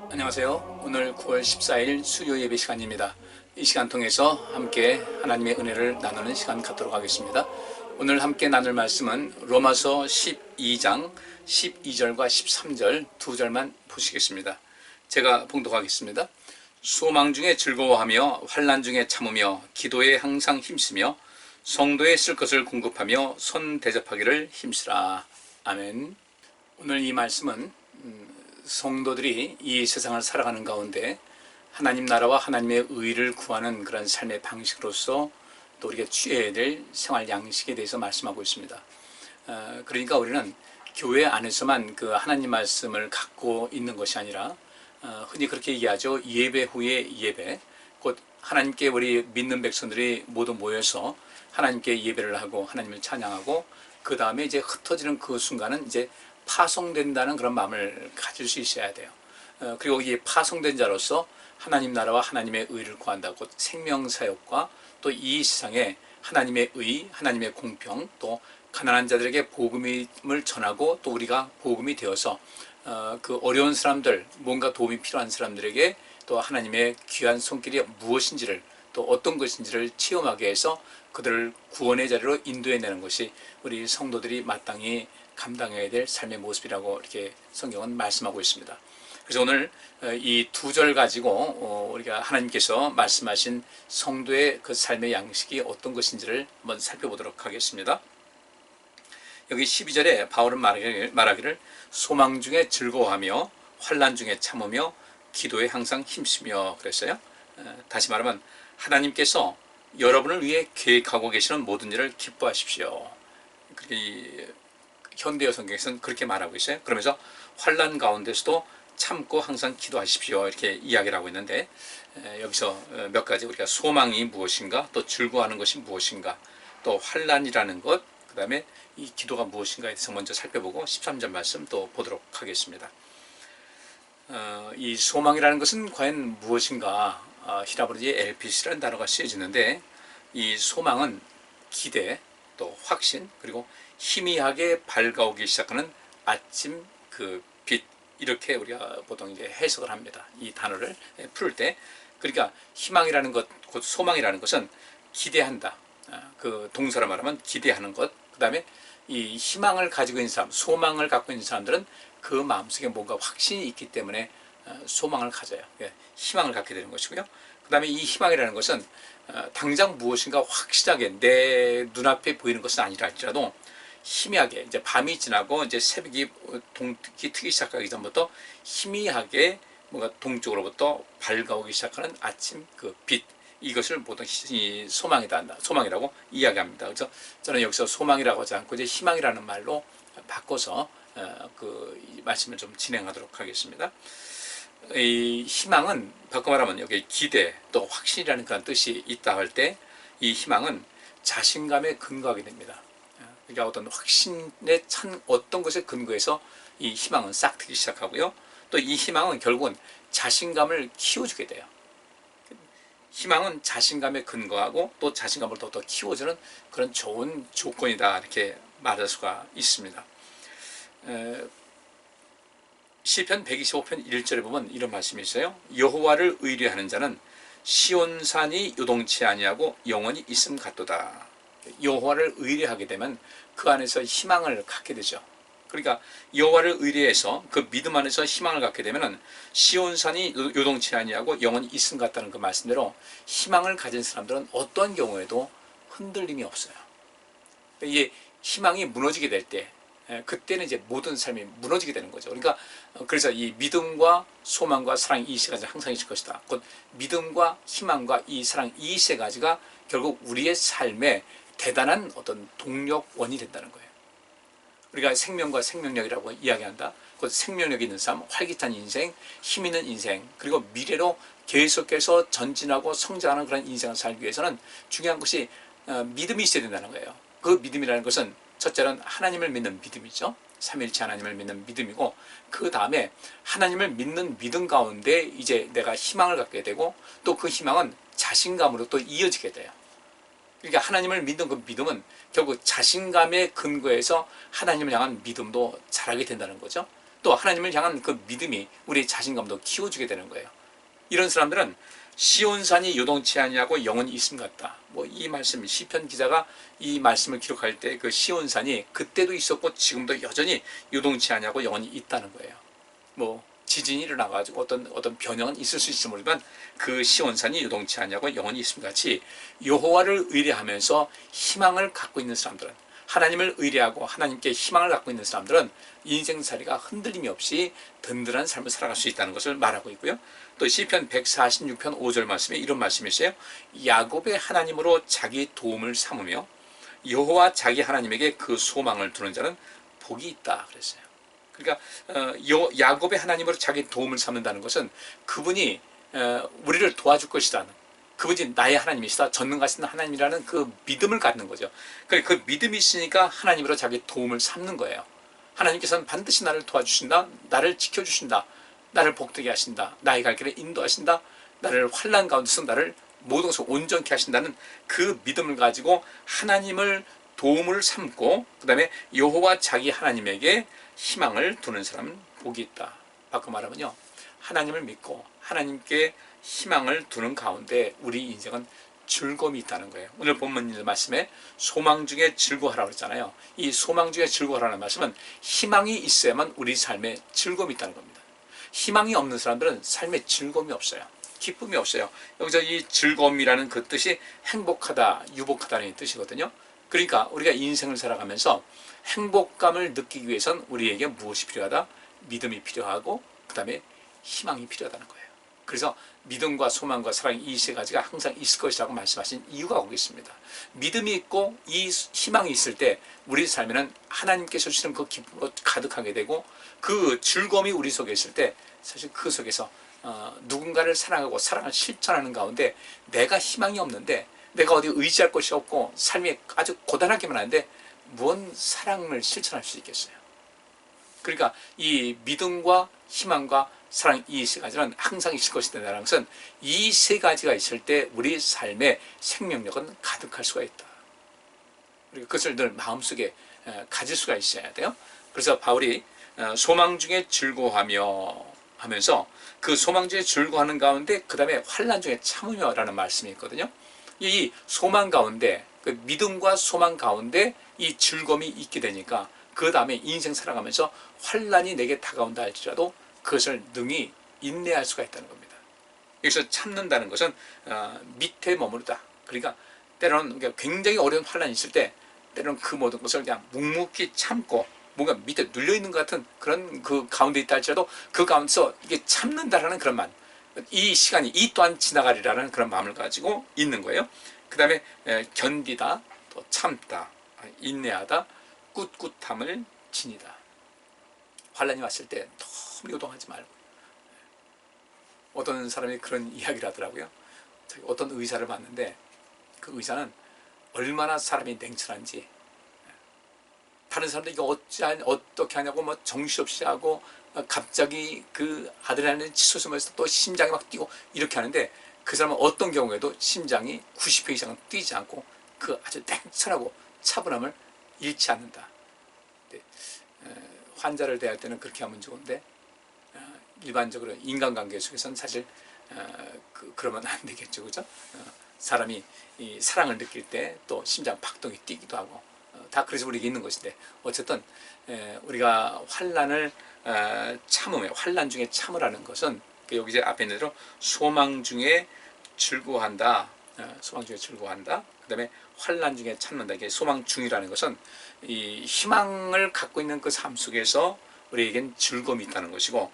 안녕하세요. 오늘 9월 14일 수요 예배 시간입니다. 이 시간 통해서 함께 하나님의 은혜를 나누는 시간 갖도록 하겠습니다. 오늘 함께 나눌 말씀은 로마서 12장 12절과 13절 두 절만 보시겠습니다. 제가 봉독하겠습니다. 소망 중에 즐거워하며 환난 중에 참으며 기도에 항상 힘쓰며 성도에 쓸 것을 공급하며 손 대접하기를 힘쓰라. 아멘. 오늘 이 말씀은 성도들이 이 세상을 살아가는 가운데 하나님 나라와 하나님의 의를 구하는 그런 삶의 방식으로서 또 우리가 취해야 될 생활 양식에 대해서 말씀하고 있습니다. 그러니까 우리는 교회 안에서만 그 하나님 말씀을 갖고 있는 것이 아니라 흔히 그렇게 얘기하죠. 예배 후에 예배, 곧 하나님께 우리 믿는 백성들이 모두 모여서 하나님께 예배를 하고 하나님을 찬양하고 그 다음에 이제 흩어지는 그 순간은 이제 파송된다는 그런 마음을 가질 수 있어야 돼요. 그리고 이 파송된 자로서 하나님 나라와 하나님의 의를 구한다. 곧 생명사역과 또 이 세상에 하나님의 의, 하나님의 공평, 또 가난한 자들에게 복음을 전하고 또 우리가 복음이 되어서 그 어려운 사람들, 뭔가 도움이 필요한 사람들에게 또 하나님의 귀한 손길이 무엇인지를 또 어떤 것인지를 체험하게 해서 그들을 구원의 자리로 인도해내는 것이 우리 성도들이 마땅히 감당해야 될 삶의 모습이라고 이렇게 성경은 말씀하고 있습니다. 그래서 오늘 이 두 절 가지고 우리가 하나님께서 말씀하신 성도의 그 삶의 양식이 어떤 것인지를 한번 살펴보도록 하겠습니다. 여기 12절에 바울은 말하기를 소망 중에 즐거워하며 환난 중에 참으며 기도에 항상 힘쓰며 그랬어요. 다시 말하면 하나님께서 여러분을 위해 계획하고 계시는 모든 일을 기뻐하십시오. 그렇게 현대어 성경에서는 그렇게 말하고 있어요. 그러면서 환난 가운데서도 참고 항상 기도하십시오 이렇게 이야기를 하고 있는데 여기서 몇 가지 우리가 소망이 무엇인가, 또 즐거워하는 것이 무엇인가, 또 환난이라는 것, 그 다음에 이 기도가 무엇인가에 대해서 먼저 살펴보고 13절 말씀 또 보도록 하겠습니다. 이 소망이라는 것은 과연 무엇인가? 히라브로의 엘피스라는 단어가 쓰여지는데 이 소망은 기대, 또 확신, 그리고 희미하게 밝아오기 시작하는 아침 그 빛, 이렇게 우리가 보통 이제 해석을 합니다. 이 단어를 풀 때. 그러니까 희망이라는 것, 곧 소망이라는 것은 기대한다. 그 동사로 말하면 기대하는 것. 그 다음에 이 희망을 가지고 있는 사람, 소망을 갖고 있는 사람들은 그 마음속에 뭔가 확신이 있기 때문에 소망을 가져요. 희망을 갖게 되는 것이고요. 그 다음에 이 희망이라는 것은 당장 무엇인가 확실하게 내 눈앞에 보이는 것은 아니라 할지라도 희미하게 이제 밤이 지나고 이제 새벽이 동기 트기 시작하기 전부터 희미하게 뭔가 동쪽으로부터 밝아오기 시작하는 아침 그 빛, 이것을 보통 소망이라고 이야기합니다. 그래서 저는 여기서 소망이라고 하지 않고 이제 희망이라는 말로 바꿔서 그 말씀을 좀 진행하도록 하겠습니다. 이 희망은 바꿔 말하면 여기 기대 또 확신이라는 그런 뜻이 있다 할 때 이 희망은 자신감에 근거하게 됩니다. 그러니까 어떤 확신에 찬 어떤 것에 근거해서 이 희망은 싹트기 시작하고요. 또 이 희망은 결국은 자신감을 키워주게 돼요. 희망은 자신감에 근거하고 또 자신감을 더 키워주는 그런 좋은 조건이다 이렇게 말할 수가 있습니다. 시편 125편 1절에 보면 이런 말씀이 있어요. 여호와를 의뢰하는 자는 시온산이 요동치 아니하고 영원히 있음 같도다. 여호와를 의뢰하게 되면 그 안에서 희망을 갖게 되죠. 그러니까 여호와를 의뢰해서 그 믿음 안에서 희망을 갖게 되면 시온산이 요동치 아니하고 영원히 있음 같다는 그 말씀대로 희망을 가진 사람들은 어떤 경우에도 흔들림이 없어요. 이게 희망이 무너지게 될 때 그때는 이제 모든 삶이 무너지게 되는 거죠. 그러니까 그래서 이 믿음과 소망과 사랑 이 세 가지가 항상 있을 것이다. 곧 믿음과 희망과 이 사랑 이 세 가지가 결국 우리의 삶에 대단한 어떤 동력원이 된다는 거예요. 우리가 생명과 생명력이라고 이야기한다. 곧 생명력 있는 삶, 활기찬 인생, 힘 있는 인생, 그리고 미래로 계속해서 전진하고 성장하는 그런 인생을 살기 위해서는 중요한 것이 믿음이 있어야 된다는 거예요. 그 믿음이라는 것은 첫째는 하나님을 믿는 믿음이죠. 삼위일체 하나님을 믿는 믿음이고, 그 다음에 하나님을 믿는 믿음 가운데 이제 내가 희망을 갖게 되고 또 그 희망은 자신감으로 또 이어지게 돼요. 그러니까 하나님을 믿는 그 믿음은 결국 자신감에 근거해서 하나님을 향한 믿음도 자라게 된다는 거죠. 또 하나님을 향한 그 믿음이 우리의 자신감도 키워주게 되는 거예요. 이런 사람들은 시온산이 요동치 아니하고 영원히 있음 같다. 뭐 이 말씀, 시편 기자가 이 말씀을 기록할 때 그 시온산이 그때도 있었고 지금도 여전히 요동치 아니하고 영원히 있다는 거예요. 뭐 지진이 일어나가지고 어떤 변형은 있을 수 있을 모르지만 그 시온산이 요동치 아니하고 영원히 있음 같이 여호와를 의뢰하면서 희망을 갖고 있는 사람들은, 하나님을 의뢰하고 하나님께 희망을 갖고 있는 사람들은 인생살이가 흔들림이 없이 든든한 삶을 살아갈 수 있다는 것을 말하고 있고요. 또 시편 146편 5절 말씀에 이런 말씀이 있어요. 야곱의 하나님으로 자기 도움을 삼으며 여호와 자기 하나님에게 그 소망을 두는 자는 복이 있다 그랬어요. 그러니까 야곱의 하나님으로 자기 도움을 삼는다는 것은 그분이 우리를 도와줄 것이라는, 그분이 나의 하나님이시다, 전능하신 하나님이라는 그 믿음을 갖는 거죠. 그 믿음이 있으니까 하나님으로 자기 도움을 삼는 거예요. 하나님께서는 반드시 나를 도와주신다, 나를 지켜주신다, 나를 복되게 하신다, 나의 갈 길에 인도하신다, 나를 환난 가운데서 나를 모든 것을 온전케 하신다는 그 믿음을 가지고 하나님을 도움을 삼고 그 다음에 여호와 자기 하나님에게 희망을 두는 사람은 복이 있다. 바꿔 말하면요, 하나님을 믿고 하나님께 희망을 두는 가운데 우리 인생은 즐거움이 있다는 거예요. 오늘 본문 말씀에 소망 중에 즐거워하라고 그랬잖아요. 이 소망 중에 즐거워하라는 말씀은 희망이 있어야만 우리 삶에 즐거움이 있다는 겁니다. 희망이 없는 사람들은 삶에 즐거움이 없어요. 기쁨이 없어요. 여기서 이 즐거움이라는 그 뜻이 행복하다, 유복하다는 뜻이거든요. 그러니까 우리가 인생을 살아가면서 행복감을 느끼기 위해선 우리에게 무엇이 필요하다? 믿음이 필요하고 그 다음에 희망이 필요하다는 거예요. 그래서 믿음과 소망과 사랑, 이 세 가지가 항상 있을 것이라고 말씀하신 이유가 거기 있습니다. 믿음이 있고 이 희망이 있을 때 우리 삶에는 하나님께서 주시는 그 기쁨으로 가득하게 되고, 그 즐거움이 우리 속에 있을 때 사실 그 속에서 누군가를 사랑하고 사랑을 실천하는 가운데 내가 희망이 없는데, 내가 어디 의지할 것이 없고 삶이 아주 고단하기만 한데 뭔 사랑을 실천할 수 있겠어요? 그러니까 이 믿음과 희망과 사랑, 이 세 가지는 항상 있을 것이다라는 것은 이 세 가지가 있을 때 우리 삶의 생명력은 가득할 수가 있다. 그리고 그것을 늘 마음속에 가질 수가 있어야 돼요. 그래서 바울이 소망 중에 즐거워하며 하면서 그 소망 중에 즐거워하는 가운데 그 다음에 환난 중에 참으며 라는 말씀이 있거든요. 이 소망 가운데, 그 믿음과 소망 가운데 이 즐거움이 있게 되니까 그 다음에 인생 살아가면서 환난이 내게 다가온다 할지라도 그것을 능히 인내할 수가 있다는 겁니다. 여기서 참는다는 것은 밑에 머무르다. 그러니까 때로는 굉장히 어려운 환난이 있을 때 때로는 그 모든 것을 그냥 묵묵히 참고 뭔가 밑에 눌려있는 것 같은 그런 그 가운데 있다 할지라도 그 가운데서 이게 참는다라는 그런 마음, 이 시간이 이 또한 지나가리라는 그런 마음을 가지고 있는 거예요. 그 다음에 견디다, 또 참다, 인내하다, 꿋꿋함을 지니다. 환난이 왔을 때 너무 요동하지 말고. 어떤 사람이 그런 이야기를 하더라고요. 어떤 의사를 봤는데 그 의사는 얼마나 사람이 냉철한지, 다른 사람들 이거 어떻게 하냐고 뭐 정신없이 하고 갑자기 그 아드레날린 치솟으면서 또 심장이 막 뛰고 이렇게 하는데, 그 사람은 어떤 경우에도 심장이 90회 이상은 뛰지 않고 그 아주 냉철하고 차분함을 잃지 않는다. 환자를 대할 때는 그렇게 하면 좋은데 일반적으로 인간관계 속에서는 사실 그러면 안 되겠죠, 그죠? 사람이 이 사랑을 느낄 때 또 심장 박동이 뛰기도 하고 다 그래서 우리에게 있는 것인데, 어쨌든 우리가 환난을 참으며, 환난 중에 참으라는 것은 여기 이제 앞에 있는 대로 소망 중에 즐거워한다, 소망 중에 즐거워한다. 그 다음에 환난 중에 참는다. 이게 소망 중이라는 것은 이 희망을 갖고 있는 그 삶 속에서 우리에겐 즐거움이 있다는 것이고,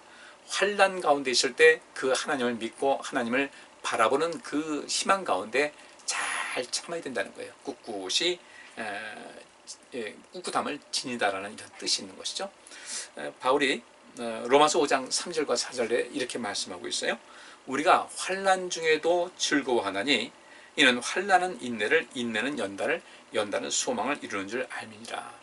환난 가운데 있을 때 그 하나님을 믿고 하나님을 바라보는 그 희망 가운데 잘 참아야 된다는 거예요. 꿋꿋이 꿋꿋함을 지니다라는 이런 뜻이 있는 것이죠. 바울이 로마서 5장 3절과 4절에 이렇게 말씀하고 있어요. 우리가 환난 중에도 즐거워하나니 이는 환난은 인내를, 인내는 연단을, 연단은 소망을 이루는 줄 알미니라.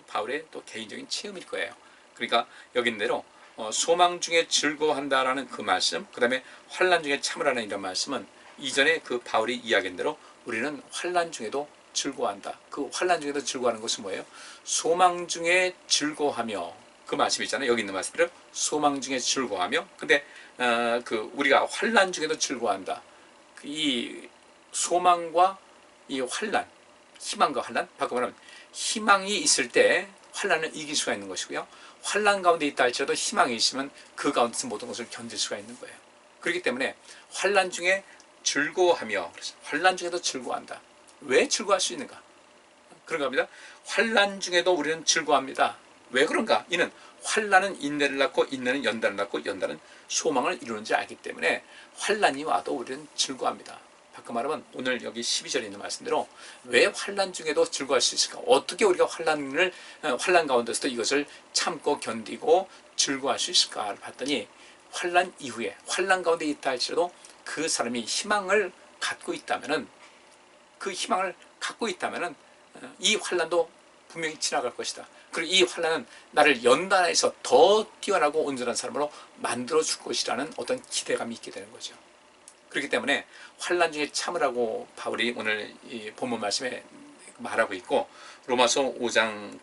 바울의 또 개인적인 체험일 거예요. 그러니까 여긴 대로 소망 중에 즐거워한다라는 그 말씀, 그 다음에 환난 중에 참으라는 이런 말씀은 이전에 그 바울이 이야기한 대로 우리는 환난 중에도 즐거워한다. 그 환난 중에도 즐거워하는 것은 뭐예요? 소망 중에 즐거워하며 그 말씀 있잖아요. 여기 있는 말씀대로 소망 중에 즐거워하며. 근데 우리가 환난 중에도 즐거워한다. 이 소망과 이 환난, 희망과 환난, 바꿔 말하면 희망이 있을 때 환난을 이길 수가 있는 것이고요. 환난 가운데 있다 할지라도 희망이 있으면 그 가운데서 모든 것을 견딜 수가 있는 거예요. 그렇기 때문에 환난 중에 즐거워하며, 환난 중에도 즐거워한다. 왜 즐거워할 수 있는가? 그런가 합니다. 환난 중에도 우리는 즐거워합니다. 왜 그런가? 이는 환난은 인내를 낳고 인내는 연단을 낳고 연단은 소망을 이루는 줄 알기 때문에 환난이 와도 우리는 즐거워합니다. 바꿔 말하면 오늘 여기 12절에 있는 말씀대로 왜 환난 중에도 즐거워할 수 있을까? 어떻게 우리가 환난 가운데서도 이것을 참고 견디고 즐거워할 수 있을까를 봤더니 환난 이후에 환난 가운데 있다 할지라도 그 사람이 희망을 갖고 있다면은 이 환난도 분명히 지나갈 것이다. 그리고 이 환난은 나를 연단해서 더 뛰어나고 온전한 사람으로 만들어 줄 것이라는 어떤 기대감이 있게 되는 거죠. 그렇기 때문에 환난 중에 참으라고 바울이 오늘 이 본문 말씀에 말하고 있고, 로마서 5장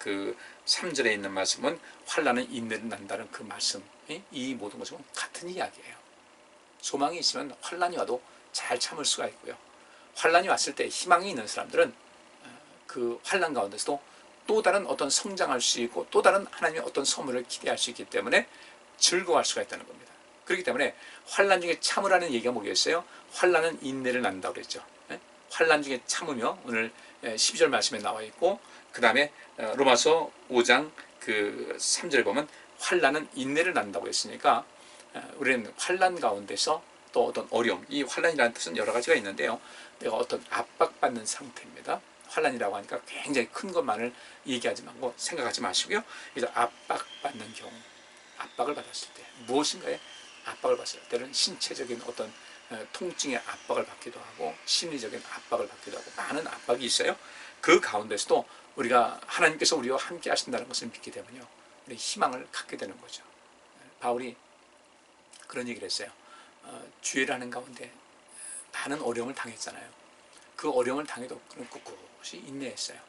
3절에 있는 말씀은 환난은 인내를 낳는다는 그 말씀, 이 모든 것은 같은 이야기예요. 소망이 있으면 환난이 와도 잘 참을 수가 있고요. 환난이 왔을 때 희망이 있는 사람들은 그 환난 가운데서도 또 다른 어떤 성장할 수 있고 또 다른 하나님의 어떤 선물을 기대할 수 있기 때문에 즐거워할 수가 있다는 겁니다. 그렇기 때문에 환난 중에 참으라는 얘기가 뭐겠어요? 환난은 인내를 낳는다고 그랬죠. 환난 중에 참으며 오늘 12절 말씀에 나와 있고, 그 다음에 로마서 5장 3절에 보면 환난은 인내를 낳는다고 했으니까 우리는 환난 가운데서 또 어떤 어려움, 이 환난이라는 뜻은 여러 가지가 있는데요. 내가 어떤 압박받는 상태입니다. 환난이라고 하니까 굉장히 큰 것만을 얘기하지 말고 생각하지 마시고요. 그래서 압박받는 경우, 압박을 받았을 때 무엇인가에 압박을 받았을 때는 신체적인 어떤 통증의 압박을 받기도 하고 심리적인 압박을 받기도 하고 많은 압박이 있어요. 그 가운데서도 우리가 하나님께서 우리와 함께 하신다는 것을 믿게 되면요, 우리 희망을 갖게 되는 거죠. 바울이 그런 얘기를 했어요. 주의라는 가운데 많은 어려움을 당했잖아요. 그 어려움을 당해도 그는 꿋꿋이 인내했어요.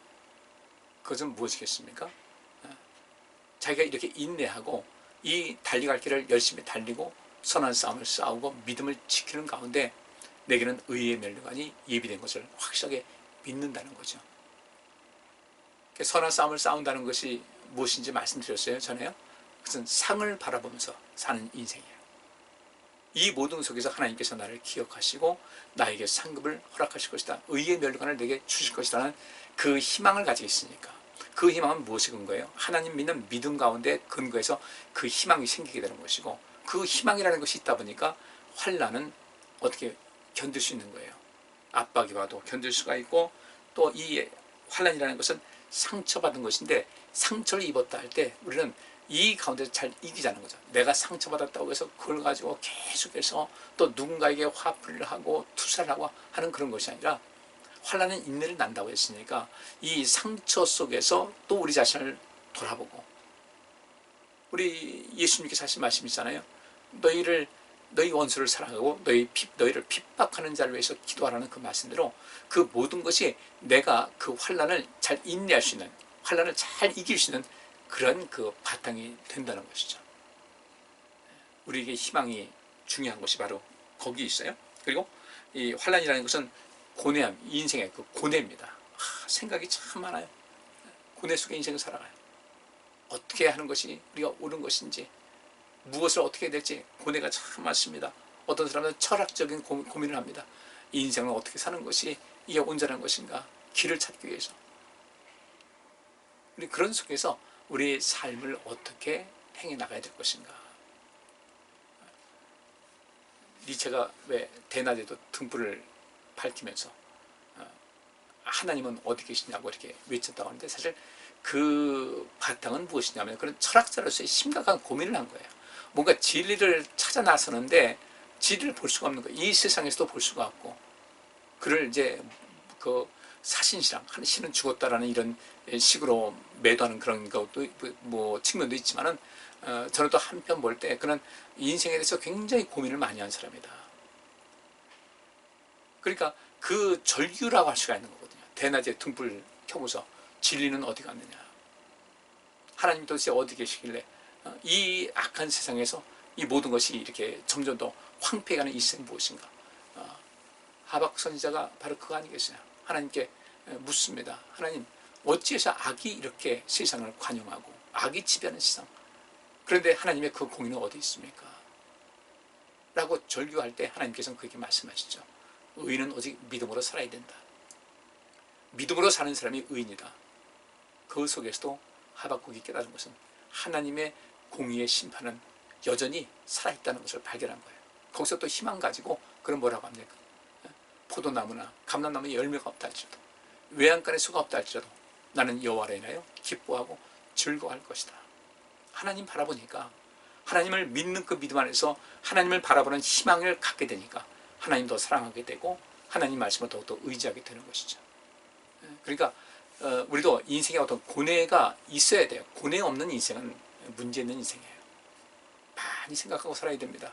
그것은 무엇이겠습니까? 자기가 이렇게 인내하고 이 달려갈 길을 열심히 달리고 선한 싸움을 싸우고 믿음을 지키는 가운데 내게는 의의 멸류관이 예비된 것을 확실하게 믿는다는 거죠. 선한 싸움을 싸운다는 것이 무엇인지 말씀드렸어요, 전에요. 그것은 상을 바라보면서 사는 인생이에요. 이 모든 속에서 하나님께서 나를 기억하시고 나에게 상급을 허락하실 것이다, 의의 멸류관을 내게 주실 것이라는 그 희망을 가지고 있으니까, 그 희망은 무엇이 근거예요? 하나님 믿는 믿음 가운데 근거해서 그 희망이 생기게 되는 것이고, 그 희망이라는 것이 있다 보니까 환난은 어떻게 견딜 수 있는 거예요. 압박이 와도 견딜 수가 있고, 또 이 환난이라는 것은 상처받은 것인데 상처를 입었다 할 때 우리는 이 가운데서 잘 이기자는 거죠. 내가 상처받았다고 해서 그걸 가지고 계속해서 또 누군가에게 화풀이를 하고 투사를 하고 하는 그런 것이 아니라, 환난은 인내를 낳는다고 했으니까 이 상처 속에서 또 우리 자신을 돌아보고, 우리 예수님께서 하신 말씀이 있잖아요. 너희 원수를 사랑하고 너희를 핍박하는 자를 위해서 기도하라는 그 말씀대로 그 모든 것이 내가 그 환난을 잘 인내할 수 있는, 환난을 잘 이길 수 있는 그런 그 바탕이 된다는 것이죠. 우리에게 희망이 중요한 것이 바로 거기 있어요. 그리고 이 환난이라는 것은 고뇌함, 인생의 그 고뇌입니다. 생각이 참 많아요. 고뇌 속에 인생을 살아가요. 어떻게 하는 것이 우리가 옳은 것인지, 무엇을 어떻게 해야 될지 고뇌가 참 많습니다. 어떤 사람은 철학적인 고민을 합니다. 이 인생을 어떻게 사는 것이 이게 온전한 것인가, 길을 찾기 위해서. 우리 그런 속에서 우리의 삶을 어떻게 행해 나가야 될 것인가. 니체가 왜 대낮에도 등불을 밝히면서 하나님은 어디 계시냐고 이렇게 외쳤다고 하는데, 사실 그 바탕은 무엇이냐면 그런 철학자로서의 심각한 고민을 한 거예요. 뭔가 진리를 찾아 나서는데 진리를 볼 수가 없는 거예요. 이 세상에서도 볼 수가 없고, 그를 이제 그 사신시랑 한 신은 죽었다라는 이런 식으로 매도하는 그런 것도 뭐 측면도 있지만은, 저는 또 한편 볼 때 그는 인생에 대해서 굉장히 고민을 많이 한 사람이다. 그러니까 그 절규라고 할 수가 있는 거거든요. 대낮에 등불 켜고서 진리는 어디 갔느냐, 하나님 도대체 어디 계시길래 이 악한 세상에서 이 모든 것이 이렇게 점점 더 황폐해가는 이 세상이 무엇인가? 하박국 선지자가 바로 그거 아니겠어요? 하나님께 묻습니다. 하나님, 어찌해서 악이 이렇게 세상을 관용하고 악이 지배하는 세상, 그런데 하나님의 그 공의는 어디 있습니까? 라고 절규할 때 하나님께서는 그렇게 말씀하시죠. 의인은 오직 믿음으로 살아야 된다. 믿음으로 사는 사람이 의인이다. 그 속에서도 하박국이 깨달은 것은 하나님의 공의의 심판은 여전히 살아있다는 것을 발견한 거예요. 거기서 또 희망 가지고 그럼 뭐라고 합니까? 포도나무나 감람나무에 열매가 없다 할지라도, 외양간에 수가 없다 할지라도 나는 여호와로 인하여 기뻐하고 즐거워할 것이다. 하나님 바라보니까, 하나님을 믿는 그 믿음 안에서 하나님을 바라보는 희망을 갖게 되니까 하나님 더 사랑하게 되고 하나님 말씀을 더욱더 의지하게 되는 것이죠. 그러니까 우리도 인생에 어떤 고뇌가 있어야 돼요. 고뇌 없는 인생은 문제 있는 인생이에요. 많이 생각하고 살아야 됩니다.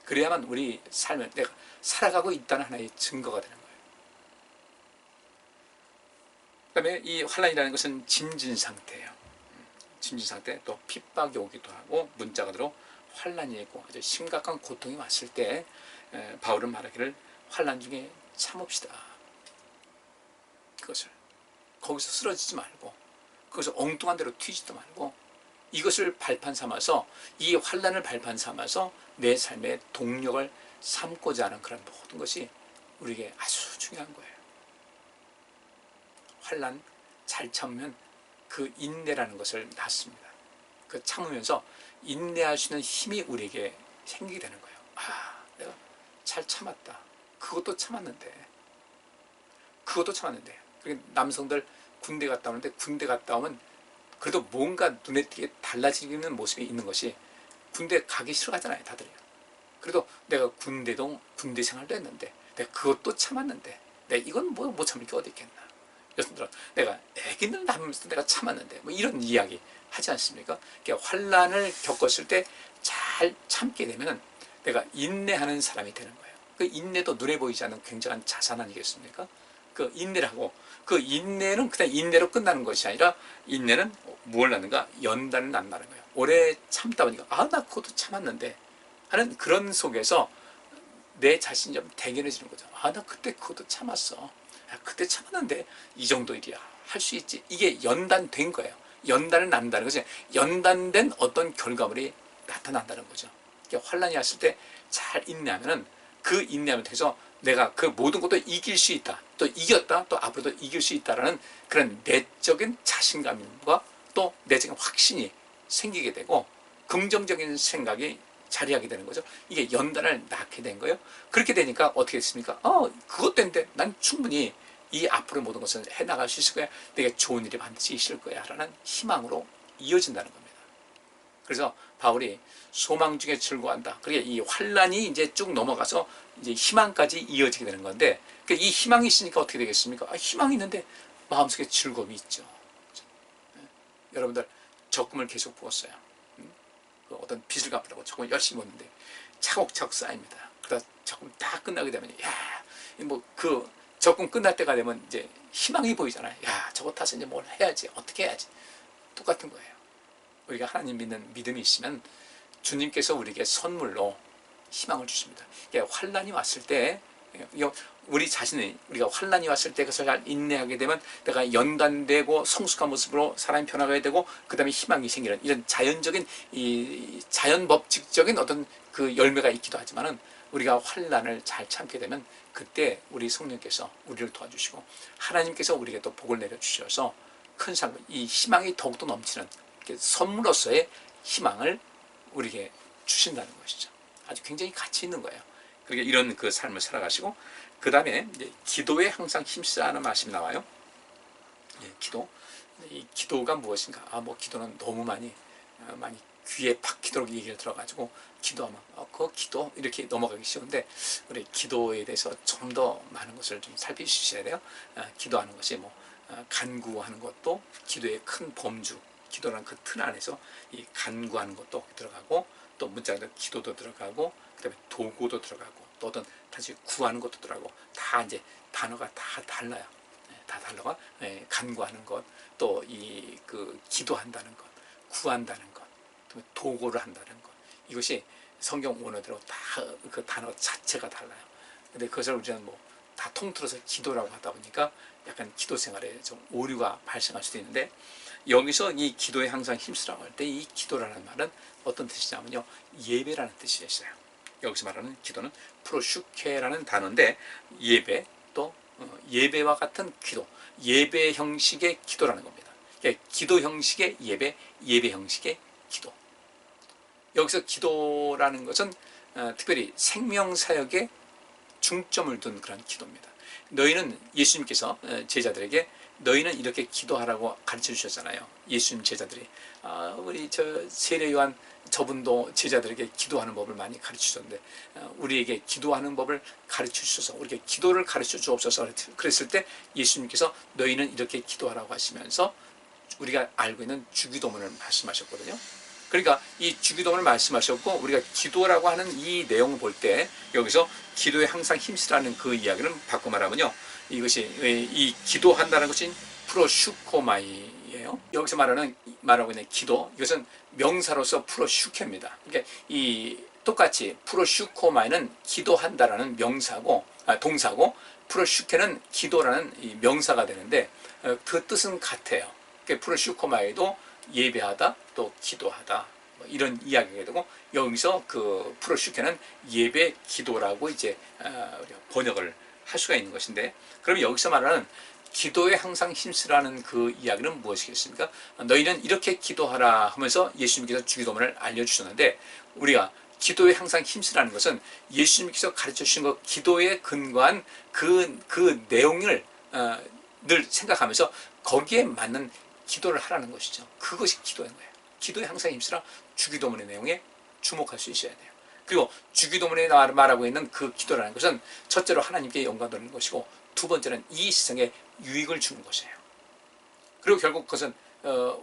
그래야만 우리 삶을 내가 살아가고 있다는 하나의 증거가 되는 거예요. 그 다음에 이 환란이라는 것은 짐진 상태예요. 짐진 상태, 또 핍박이 오기도 하고 문자가 들어 환란이 있고 아주 심각한 고통이 왔을 때 바울은 말하기를 환란 중에 참읍시다. 그것을 거기서 쓰러지지 말고, 거기서 엉뚱한 대로 튀지도 말고, 이것을 발판 삼아서, 이 환란을 발판 삼아서 내 삶의 동력을 삼고자 하는 그런 모든 것이 우리에게 아주 중요한 거예요. 환란 잘 참으면 그 인내라는 것을 낳습니다. 그 참으면서 인내할 수 있는 힘이 우리에게 생기게 되는 거예요. 내가 잘 참았다. 그것도 참았는데. 남성들 군대 갔다 오는데, 군대 갔다 오면 그래도 뭔가 눈에 띄게 달라지는 모습이 있는 것이, 군대 가기 싫어하잖아요, 다들요. 그래도 내가 군대 생활도 했는데, 내가 그것도 참았는데, 내가 이건 뭐 못 참을 게 어디 있겠나. 여러분들, 내가 애기를 낳으면서 내가 참았는데, 뭐 이런 이야기 하지 않습니까? 환란을 겪었을 때 잘 참게 되면 내가 인내하는 사람이 되는 거예요. 그 인내도 눈에 보이지 않는 굉장한 자산 아니겠습니까? 그 인내를 하고, 그 인내는 그냥 인내로 끝나는 것이 아니라, 인내는 뭘 낳는가? 연단을 낳는다는 거예요. 오래 참다 보니까 나 그것도 참았는데 하는 그런 속에서 내 자신이 좀 대견해지는 거죠. 나 그때 그것도 참았어. 그때 참았는데 이 정도 일이야. 할 수 있지. 이게 연단된 거예요. 연단을 낳는다는 것이 연단된 어떤 결과물이 나타난다는 거죠. 환란이 왔을 때 잘 인내하면은, 그 인내하면 돼서 내가 그 모든 것도 이길 수 있다. 또 이겼다. 또 앞으로도 이길 수 있다라는 그런 내적인 자신감과 또 내적인 확신이 생기게 되고 긍정적인 생각이 자리하게 되는 거죠. 이게 연단을 낳게 된 거예요. 그렇게 되니까 어떻게 됐습니까? 그것 때문에 난 충분히 이 앞으로 모든 것을 해나갈 수 있을 거야. 내게 좋은 일이 반드시 있을 거야. 라는 희망으로 이어진다는 겁니다. 그래서 바울이 소망 중에 즐거워한다. 그러니까 이 환란이 이제 쭉 넘어가서 이제 희망까지 이어지게 되는 건데, 그러니까 이 희망이 있으니까 어떻게 되겠습니까? 희망이 있는데 마음속에 즐거움이 있죠. 여러분들 적금을 계속 부었어요. 어떤 빚을 갚으려고 적금 열심히 부었는데 차곡차곡 쌓입니다. 그러다 적금 다 끝나게 되면 그 적금 끝날 때가 되면 이제 희망이 보이잖아요. 저거 타서 이제 뭘 해야지, 어떻게 해야지. 똑같은 거예요. 우리가 하나님 믿는 믿음이 있으면 주님께서 우리에게 선물로 희망을 주십니다. 환란이 왔을 때, 우리 자신이, 우리가 환란이 왔을 때 그것을 잘 인내하게 되면 내가 연단되고 성숙한 모습으로 사람이 변화가야 되고, 그 다음에 희망이 생기는 이런 자연적인, 이 자연법칙적인 어떤 그 열매가 있기도 하지만은, 우리가 환란을 잘 참게 되면 그때 우리 성령께서 우리를 도와주시고 하나님께서 우리에게 또 복을 내려주셔서 큰 삶, 이 희망이 더욱더 넘치는 선물로서의 희망을 우리에게 주신다는 것이죠. 아주 굉장히 가치 있는 거예요. 그러니까 이런 그 삶을 살아가시고, 그 다음에 기도에 항상 힘쓰라 하는 말씀이 나와요. 기도. 이 기도가 무엇인가? 기도는 너무 많이 귀에 박히도록 얘기를 들어가지고 기도하면 그 기도 이렇게 넘어가기 쉬운데, 우리 기도에 대해서 좀 더 많은 것을 좀 살펴주셔야 돼요. 기도하는 것이 간구하는 것도 기도의 큰 범주, 기도라는 그 틀 안에서 이 간구하는 것도 들어가고, 또 문자가 기도도 들어가고, 그다음에 도구도 들어가고, 또 어떤 다시 구하는 것도 들어가고, 다 이제 단어가 다 달라요. 다 달라가 간구하는 것, 또 이 그 기도한다는 것, 구한다는 것, 도구를 한다는 것. 이것이 성경 원어대로 다 그 단어 자체가 달라요. 근데 그것을 우리는 뭐 다 통틀어서 기도라고 하다 보니까 약간 기도 생활에 좀 오류가 발생할 수도 있는데, 여기서 이 기도에 항상 힘쓰라고 할 때 이 기도라는 말은 어떤 뜻이냐면요, 예배라는 뜻이 있어요. 여기서 말하는 기도는 프로슈케라는 단어인데, 예배 또 예배와 같은 기도, 예배 형식의 기도라는 겁니다. 그러니까 기도 형식의 예배, 예배 형식의 기도. 여기서 기도라는 것은 특별히 생명사역에 중점을 둔 그런 기도입니다. 너희는, 예수님께서 제자들에게 너희는 이렇게 기도하라고 가르쳐 주셨잖아요. 예수님 제자들이 우리 저 세례 요한 저분도 제자들에게 기도하는 법을 많이 가르쳐 주셨는데, 우리에게 기도하는 법을 가르쳐 주셔서 우리에게 기도를 가르쳐 주옵소서 그랬을 때 예수님께서 너희는 이렇게 기도하라고 하시면서 우리가 알고 있는 주기도문을 말씀하셨거든요. 그러니까 이 주기도문을 말씀하셨고, 우리가 기도라고 하는 이 내용을 볼 때 여기서 기도에 항상 힘쓰라는 그 이야기는 바꿔 말하면요, 이것이 이 기도한다는 것이 프로슈코마이예요. 여기서 말하고 있는 기도, 이것은 명사로서 프로슈케입니다. 그러니까 이 똑같이 프로슈코마이는 기도한다라는 명사고, 동사고, 프로슈케는 기도라는 이 명사가 되는데 그 뜻은 같아요. 그러니까 프로슈코마이도 예배하다 또 기도하다, 뭐 이런 이야기가 되고, 여기서 그 프로슈케는 예배 기도라고 이제 우리가 번역을 할 수가 있는 것인데, 그럼 여기서 말하는 기도에 항상 힘쓰라는 그 이야기는 무엇이겠습니까? 너희는 이렇게 기도하라 하면서 예수님께서 주기도문을 알려주셨는데, 우리가 기도에 항상 힘쓰라는 것은 예수님께서 가르쳐 주신 것, 기도에 근거한 그 내용을 늘 생각하면서 거기에 맞는 기도를 하라는 것이죠. 그것이 기도인 거예요. 기도에 항상 힘쓰라, 주기도문의 내용에 주목할 수 있어야 돼요. 그리고 주기도문에 말하고 있는 그 기도라는 것은 첫째로 하나님께 영광 돌리는 것이고, 두 번째는 이 세상에 유익을 주는 것이에요. 그리고 결국 그것은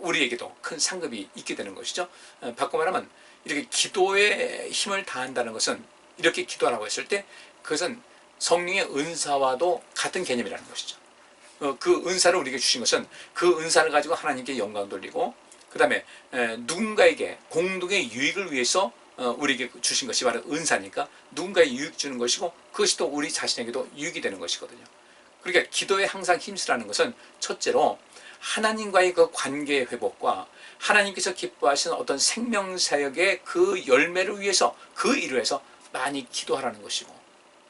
우리에게도 큰 상급이 있게 되는 것이죠. 바꿔 말하면 이렇게 기도에 힘을 다한다는 것은, 이렇게 기도하라고 했을 때 그것은 성령의 은사와도 같은 개념이라는 것이죠. 그 은사를 우리에게 주신 것은 그 은사를 가지고 하나님께 영광 돌리고, 그 다음에 누군가에게 공동의 유익을 위해서 우리에게 주신 것이 바로 은사니까 누군가에 유익 주는 것이고, 그것이 또 우리 자신에게도 유익이 되는 것이거든요. 그러니까 기도에 항상 힘쓰라는 것은 첫째로 하나님과의 그 관계 회복과 하나님께서 기뻐하시는 어떤 생명사역의 그 열매를 위해서, 그 일을 위해서 많이 기도하라는 것이고,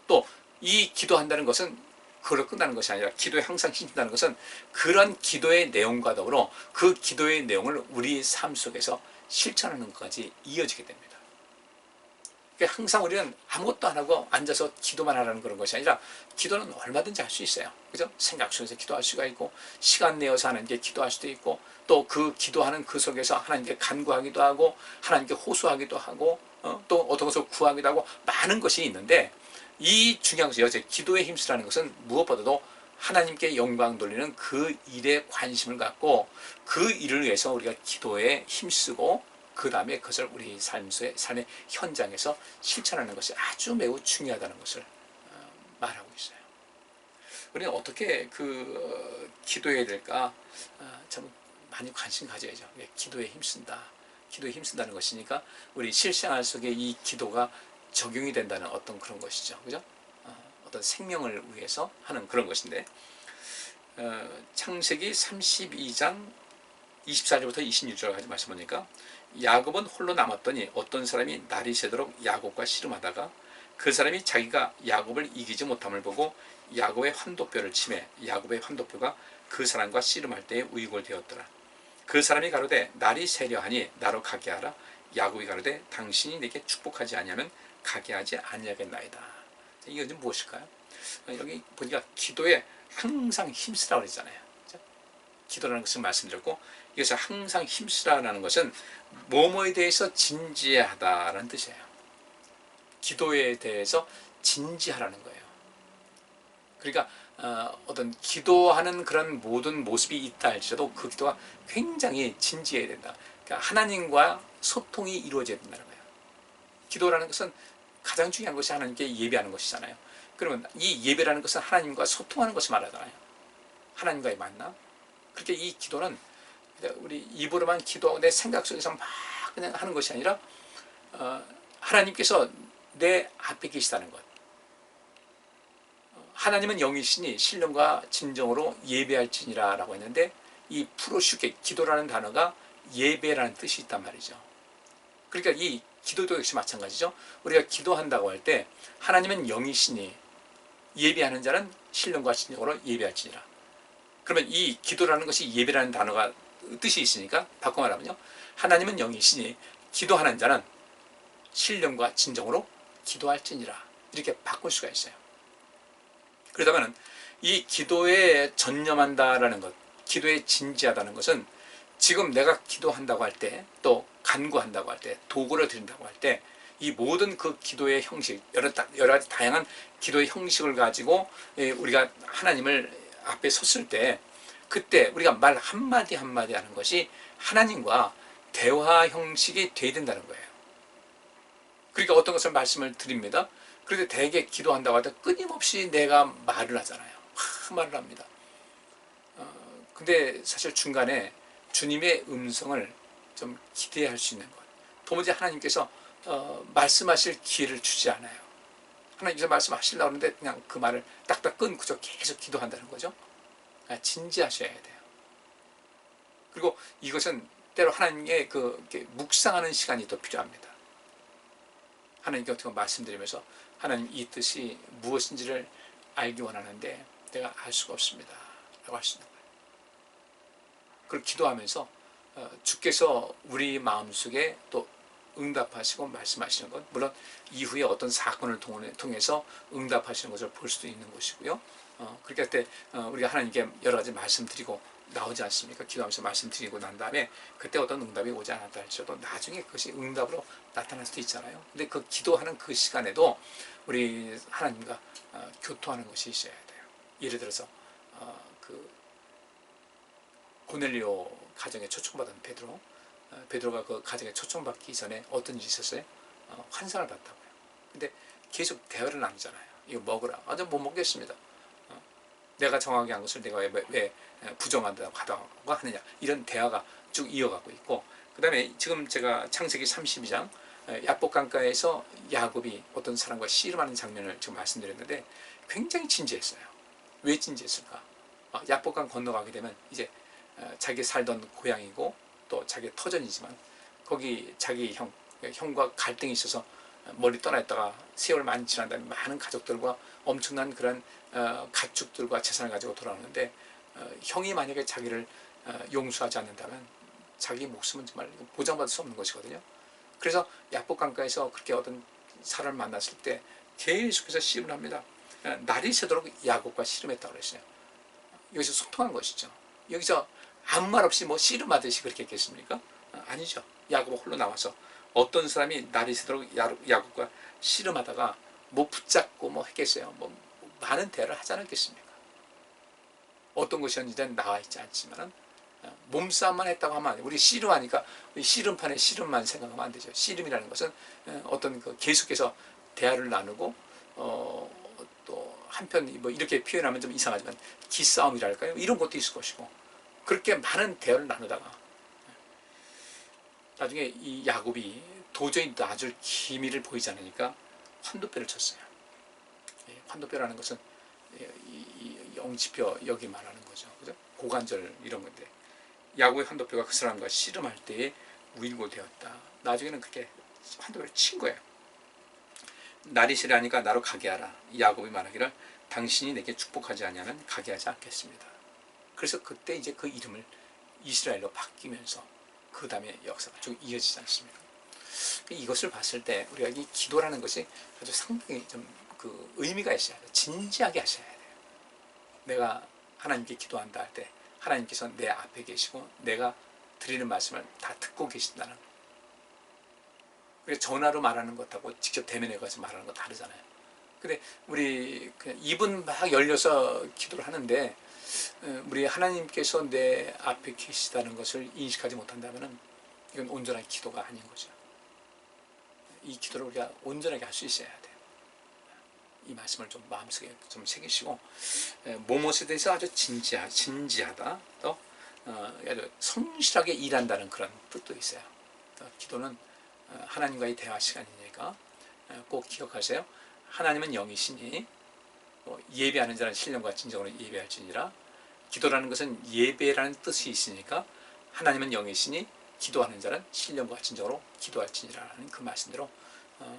또 이 기도한다는 것은 그걸로 끝나는 것이 아니라, 기도에 항상 힘쓴다는 것은 그런 기도의 내용과 더불어 그 기도의 내용을 우리 삶 속에서 실천하는 것까지 이어지게 됩니다. 그러니까 항상 우리는 아무것도 안 하고 앉아서 기도만 하라는 그런 것이 아니라, 기도는 얼마든지 할 수 있어요. 그죠? 생각 속에서 기도할 수가 있고, 시간 내어서 하나님께 기도할 수도 있고, 또 그 기도하는 그 속에서 하나님께 간구하기도 하고, 하나님께 호소하기도 하고, 또 어떤 것을 구하기도 하고, 많은 것이 있는데, 이 중요한 것이 여제 기도에 힘쓰라는 것은 무엇보다도 하나님께 영광 돌리는 그 일에 관심을 갖고, 그 일을 위해서 우리가 기도에 힘쓰고, 그 다음에 그것을 우리 삶의 현장에서 실천하는 것이 아주 매우 중요하다는 것을 말하고 있어요. 우리는 어떻게 기도해야 될까? 참 많이 관심 가져야죠. 기도에 힘쓴다. 기도에 힘쓴다는 것이니까 우리 실생활 속에 이 기도가 적용이 된다는 어떤 그런 것이죠. 그죠? 어떤 생명을 위해서 하는 그런 것인데, 창세기 32장 24절부터 26절까지 말씀 보니까, 야곱은 홀로 남았더니 어떤 사람이 날이 새도록 야곱과 씨름하다가 그 사람이 자기가 야곱을 이기지 못함을 보고 야곱의 환도뼈를 치매 야곱의 환도뼈가 그 사람과 씨름할 때에 우이골되었더라. 그 사람이 가로되 날이 새려하니 나로 가게 하라. 야곱이 가로되 당신이 내게 축복하지 아니하면 가게 하지 아니하겠나이다. 이건 무엇일까요? 여기 보니까 기도에 항상 힘쓰라고 그랬잖아요. 기도라는 것을 말씀드렸고, 여기서 항상 힘쓰라는 것은 뭐뭐에 대해서 진지하다라는 뜻이에요. 기도에 대해서 진지하라는 거예요. 그러니까 어떤 기도하는 그런 모든 모습이 있다 할지라도 그 기도가 굉장히 진지해야 된다. 그러니까 하나님과 소통이 이루어져야 된다는 거예요. 기도라는 것은 가장 중요한 것이 하나님께 예배하는 것이잖아요. 그러면 이 예배라는 것은 하나님과 소통하는 것을 말하잖아요. 하나님과의 만남. 그렇게 이 기도는 우리 입으로만 기도하고 내 생각 속에서 막 그냥 하는 것이 아니라 하나님께서 내 앞에 계시다는 것. 하나님은 영이시니 신령과 진정으로 예배할지니라 라고 했는데, 이 프로슈게, 기도라는 단어가 예배라는 뜻이 있단 말이죠. 그러니까 이 기도도 역시 마찬가지죠. 우리가 기도한다고 할 때 하나님은 영이시니 예배하는 자는 신령과 진정으로 예배할지니라. 그러면 이 기도라는 것이 예배라는 단어가 뜻이 있으니까 바꿔 말하면요, 하나님은 영이시니 기도하는 자는 신령과 진정으로 기도할지니라, 이렇게 바꿀 수가 있어요. 그러다가는 이 기도에 전념한다라는 것, 기도에 진지하다는 것은 지금 내가 기도한다고 할 때, 또 간구한다고 할 때, 도구를 드린다고 할 때, 이 모든 그 기도의 형식, 여러 가지 다양한 기도의 형식을 가지고 우리가 하나님을 앞에 섰을 때, 그때 우리가 말 한마디 한마디 하는 것이 하나님과 대화 형식이 돼야 된다는 거예요. 그러니까 어떤 것을 말씀을 드립니다. 그런데 대개 기도한다고 할 때 끊임없이 내가 말을 하잖아요. 말을 합니다. 근데 사실 중간에 주님의 음성을 좀 기대할 수 있는 것. 도무지 하나님께서 말씀하실 기회를 주지 않아요. 하나님께서 말씀하시려고 하는데 그냥 그 말을 딱딱 끊고 계속 기도한다는 거죠. 진지하셔야 돼요. 그리고 이것은 때로 하나님의 묵상하는 시간이 더 필요합니다. 하나님께 어떻게 말씀드리면서 하나님 이 뜻이 무엇인지를 알기 원하는데 내가 알 수가 없습니다 라고 할 수 있는 거예요. 그걸 기도하면서 주께서 우리 마음속에 또 응답하시고 말씀하시는 것, 물론 이후에 어떤 사건을 통해서 응답하시는 것을 볼 수도 있는 것이고요. 그렇게 할 때 우리가 하나님께 여러 가지 말씀드리고 나오지 않습니까? 기도하면서 말씀드리고 난 다음에 그때 어떤 응답이 오지 않았다 할지라도 나중에 그것이 응답으로 나타날 수도 있잖아요. 근데 그 기도하는 그 시간에도 우리 하나님과 교토하는 것이 있어야 돼요. 예를 들어서 그 고넬리오 가정에 초청받은 베드로가 그 가정에 초청받기 전에 어떤 일이 있었어요? 환상을 봤다고요. 근데 계속 대화를 나누잖아요. 이거 먹으라. 저 못 먹겠습니다. 내가 정하게 한 것을 내가 왜 부정한다고 하느냐, 이런 대화가 쭉 이어가고 있고, 그 다음에 지금 제가 창세기 32장 야복강가에서 야곱이 어떤 사람과 씨름하는 장면을 지금 말씀드렸는데 굉장히 진지했어요. 왜 진지했을까? 야복강 건너가게 되면 이제 자기 살던 고향이고 또 자기 터전이지만 거기 자기 형과 갈등이 있어서 멀리 떠나 있다가 세월 많이 지난 다음에 많은 가족들과 엄청난 그런 가축들과 재산을 가지고 돌아오는데 형이 만약에 자기를 용서하지 않는다면 자기 목숨은 정말 보장받을 수 없는 것이거든요. 그래서 야복강가에서 그렇게 어떤 사람을 만났을 때 계속해서 씨름을 합니다. 날이 새도록 야곱과 씨름했다고 그랬어요. 여기서 소통한 것이죠. 여기서 아무 말 없이 뭐 씨름하듯이 그렇게 했겠습니까? 아니죠. 야곱은 홀로 나와서 어떤 사람이 날이 새도록 야곱과 씨름하다가 뭐 붙잡고 뭐 했겠어요. 뭐 많은 대화를 하지 않았겠습니까? 어떤 것이었는지는 나와 있지 않지만 몸싸움만 했다고 하면 안 돼요. 우리 씨름하니까 씨름판에 씨름만 생각하면 안 되죠. 씨름이라는 것은 어떤 계속해서 대화를 나누고 또 한편 뭐 이렇게 표현하면 좀 이상하지만 기싸움이랄까요? 이런 것도 있을 것이고, 그렇게 많은 대화를 나누다가 나중에 이 야곱이 도저히 놔줄 기미를 보이지 않으니까 환도뼈를 쳤어요. 환도뼈라는 것은 이 영지뼈 여기 말하는 거죠. 그죠? 고관절 이런 건데 야곱의 환도뼈가 그 사람과 씨름할 때에 우일고되었다. 나중에는 그렇게 환도뼈를 친 거예요. 날이 새라니까 나로 가게 하라. 야곱이 말하기를 당신이 내게 축복하지 아니하면 가게 하지 않겠습니다. 그래서 그때 이제 그 이름을 이스라엘로 바뀌면서 그 다음에 역사가 쭉 이어지지 않습니까? 이것을 봤을 때 우리가 이 기도라는 것이 아주 상당히 좀 그 의미가 있어야 돼요. 진지하게 하셔야 돼요. 내가 하나님께 기도한다 할 때 하나님께서 내 앞에 계시고 내가 드리는 말씀을 다 듣고 계신다는. 전화로 말하는 것하고 직접 대면해 가서 말하는 거 다르잖아요. 근데 우리 그냥 입은 막 열려서 기도를 하는데 우리 하나님께서 내 앞에 계시다는 것을 인식하지 못한다면 이건 온전한 기도가 아닌 거죠. 이 기도를 우리가 온전하게 할 수 있어야 돼요. 이 말씀을 좀 마음속에 좀 새기시고, 무엇에 대해서 아주 진지하다, 또 아주 성실하게 일한다는 그런 뜻도 있어요. 기도는 하나님과의 대화 시간이니까 꼭 기억하세요. 하나님은 영이시니 예배하는 자는 신령과 진정으로 예배할지니라. 기도라는 것은 예배라는 뜻이 있으니까 하나님은 영이시니 기도하는 자는 신령과 진정으로 기도할지니라는 그 말씀대로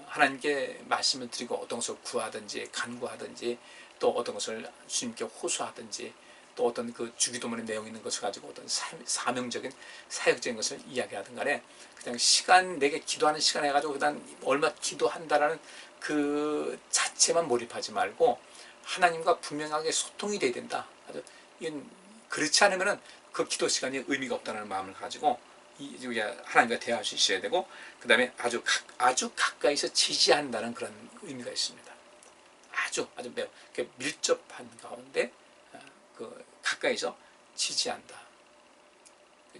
하나님께 말씀을 드리고 어떤 것을 구하든지 간구하든지 또 어떤 것을 주님께 호소하든지 또 어떤 그 주기도문의 내용 있는 것을 가지고 어떤 사명적인 사역적인 것을 이야기하든 간에 그냥 시간 내게 기도하는 시간 해가지고 그냥 얼마 기도한다라는 그 자체만 몰입하지 말고 하나님과 분명하게 소통이 돼야 된다. 이건 그렇지 않으면은 그 기도 시간이 의미가 없다는 마음을 가지고 하나님과 대화할 수 있어야 되고 그 다음에 아주 가까이서 지지한다는 그런 의미가 있습니다. 아주 매우 밀접한 가운데 가까이서 지지한다.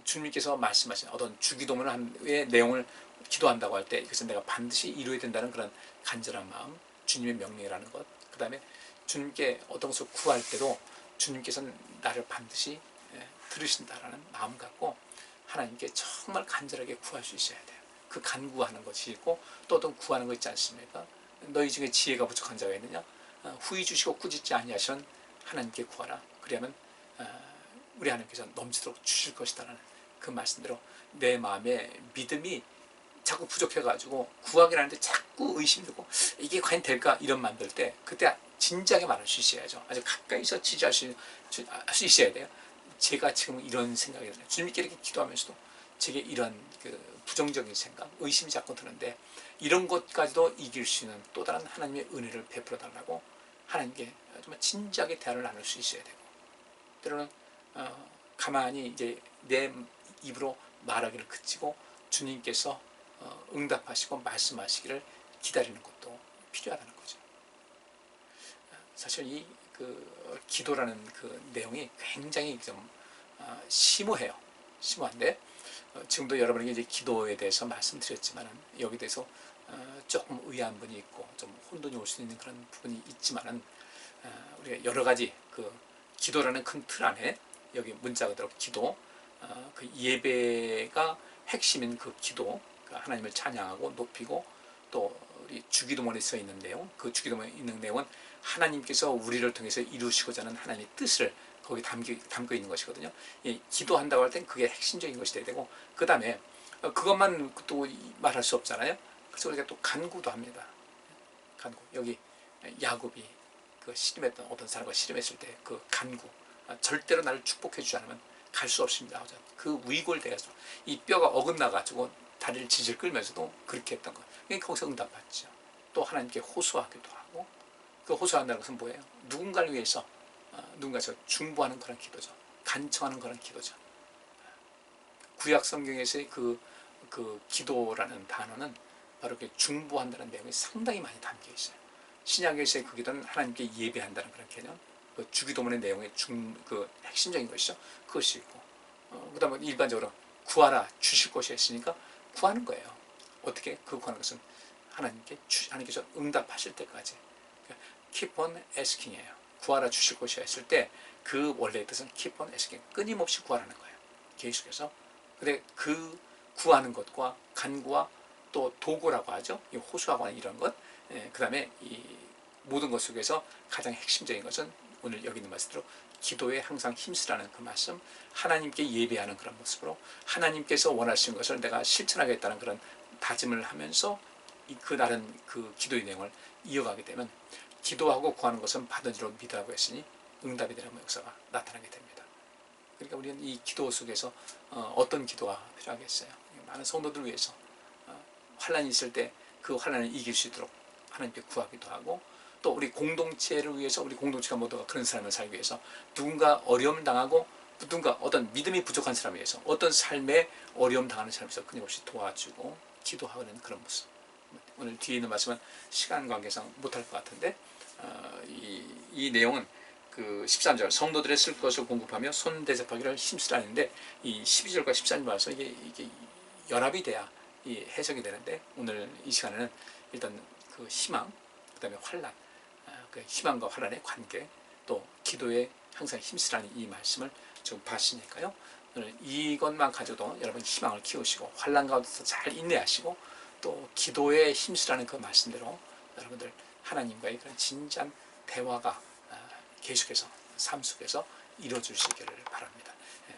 주님께서 말씀하신 어떤 주기도문의 내용을 기도한다고 할 때 이것은 내가 반드시 이루어야 된다는 그런 간절한 마음, 주님의 명령이라는 것, 그 다음에 주님께 어떤 것을 구할 때도 주님께서는 나를 반드시 들으신다라는 마음 갖고 하나님께 정말 간절하게 구할 수 있어야 돼요. 그 간구하는 것이 있고 또 어떤 구하는 거 있지 않습니까? 너희 중에 지혜가 부족한 자가 있느냐? 후히 주시고 꾸짖지 아니하시는 하나님께 구하라. 그러면 우리 하나님께서 넘치도록 주실 것이다라는 그 말씀대로 내 마음에 믿음이 자꾸 부족해가지고 구하기를 하는데 자꾸 의심되고 이게 과연 될까 이런 마음 들 때 그때 진지하게 말할 수 있어야죠. 아주 가까이서 지지할 수 있어야 돼요. 제가 지금 이런 생각이 들어요. 주님께 이렇게 기도하면서도 제게 이런 그 부정적인 생각, 의심이 자꾸 드는데 이런 것까지도 이길 수 있는 또 다른 하나님의 은혜를 베풀어 달라고 하나님께 정말 진지하게 대화를 나눌 수 있어야 되고 때로는 가만히 이제 내 입으로 말하기를 그치고 주님께서 응답하시고 말씀하시기를 기다리는 것도 필요하다는 거죠. 사실 이 기도라는 그 내용이 굉장히 좀 심오해요. 심오한데 지금도 여러분에게 이제 기도에 대해서 말씀드렸지만은 여기 대해서 조금 의아한 부분이 있고 좀 혼돈이 올 수 있는 그런 부분이 있지만은 우리가 여러 가지 그 기도라는 큰 틀 안에 여기 문자 그대로 기도, 그 예배가 핵심인 그 기도, 하나님을 찬양하고 높이고 또 우리 주기도문에 써 있는 내용, 그 주기도문에 있는 내용은 하나님께서 우리를 통해서 이루시고자 하는 하나님의 뜻을 거기 담고 있는 것이거든요. 기도한다고 할 땐 그게 핵심적인 것이 돼야 되고 그 다음에 그것만 또 말할 수 없잖아요. 그래서 우리가 또 간구도 합니다. 간구. 여기 야곱이 그 씨름했던 어떤 사람과 씨름했을 때 그 간구, 절대로 나를 축복해 주지 않으면 갈 수 없습니다. 그 위골돼서 이 뼈가 어긋나가지고 다리를 질질 끌면서도 그렇게 했던 거. 거기서 응답받죠. 또 하나님께 호소하기도 하고 그 호소한다는 것은 뭐예요? 누군가를 위해서 누군가에서 중보하는 그런 기도죠. 간청하는 그런 기도죠. 구약 성경에서의 그 기도라는 단어는 바로 이렇게 중보한다는 내용이 상당히 많이 담겨 있어요. 신약에서의 그 기도는 하나님께 예배한다는 그런 개념, 그 주기도문의 내용의 그 핵심적인 것이죠. 그것이 있고, 그 다음에 일반적으로 구하라 주실 것이 있으니까 구하는 거예요. 어떻게? 그 구하는 것은 하나님께서 응답하실 때까지. keep on asking이에요. 구하라 주실 것이 있을 때 그 원래의 뜻은 keep on asking, 끊임없이 구하라는 거예요. 계속해서. 근데 그 구하는 것과 간구와 또 도구라고 하죠. 호소하거나 이런 것. 그 다음에 이 모든 것 속에서 가장 핵심적인 것은 오늘 여기 있는 말씀대로 기도에 항상 힘쓰라는 그 말씀, 하나님께 예배하는 그런 모습으로 하나님께서 원하시는 것을 내가 실천하겠다는 그런 다짐을 하면서 그 다른 그 기도의 내용을 이어가게 되면 기도하고 구하는 것은 받은 줄로 믿으라고 했으니 응답이 되는 역사가 나타나게 됩니다. 그러니까 우리는 이 기도 속에서 어떤 기도가 필요하겠어요? 많은 성도들 위해서 환란이 있을 때 그 환란을 이길 수 있도록 하나님께 구하기도 하고 또 우리 공동체를 위해서 우리 공동체가 모두가 그런 삶을 살기 위해서 누군가 어려움을 당하고 누군가 어떤 믿음이 부족한 사람에 의해서 어떤 삶에 어려움 당하는 사람에서 끊임없이 도와주고 기도하는 그런 모습. 오늘 뒤에 있는 말씀은 시간 관계상 못할 것 같은데 이 내용은 그 13절 성도들의 쓸 것을 공급하며 손 대접하기를 힘쓰라는데 이 12절과 13절 말씀 이게 연합이 돼야 이 해석이 되는데 오늘 이 시간에는 일단 그 희망, 그 다음에 환란, 그 희망과 환란의 관계, 또 기도에 항상 힘쓰라는 이 말씀을 좀 봤으니까요. 오늘 이것만 가져도 여러분 희망을 키우시고 환난 가운데서 잘 인내하시고 또 기도에 힘쓰라는 그 말씀대로 여러분들 하나님과의 그런 진지한 대화가 계속해서 삶 속에서 이루어지시기를 바랍니다.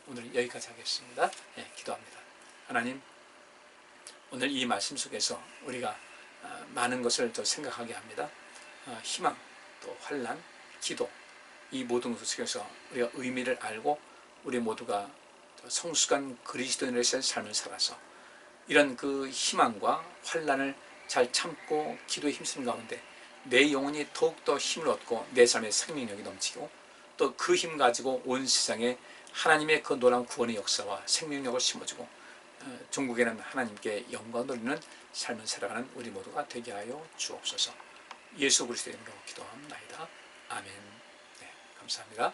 오늘 여기까지 하겠습니다. 기도합니다. 하나님, 오늘 이 말씀 속에서 우리가 많은 것을 또 생각하게 합니다. 희망, 또 환난, 기도, 이 모든 것 속에서 우리가 의미를 알고 우리 모두가 성숙한 그리스도인의 삶을 살아서 이런 그 희망과 환난을 잘 참고 기도에 힘쓰는 가운데 내 영혼이 더욱더 힘을 얻고 내 삶의 생명력이 넘치고 또 그 힘 가지고 온 세상에 하나님의 그 놀라운 구원의 역사와 생명력을 심어주고 종국에는 하나님께 영광 돌리는 삶을 살아가는 우리 모두가 되게 하여 주옵소서. 예수 그리스도의 이름으로 기도합니다. 아멘. 네, 감사합니다.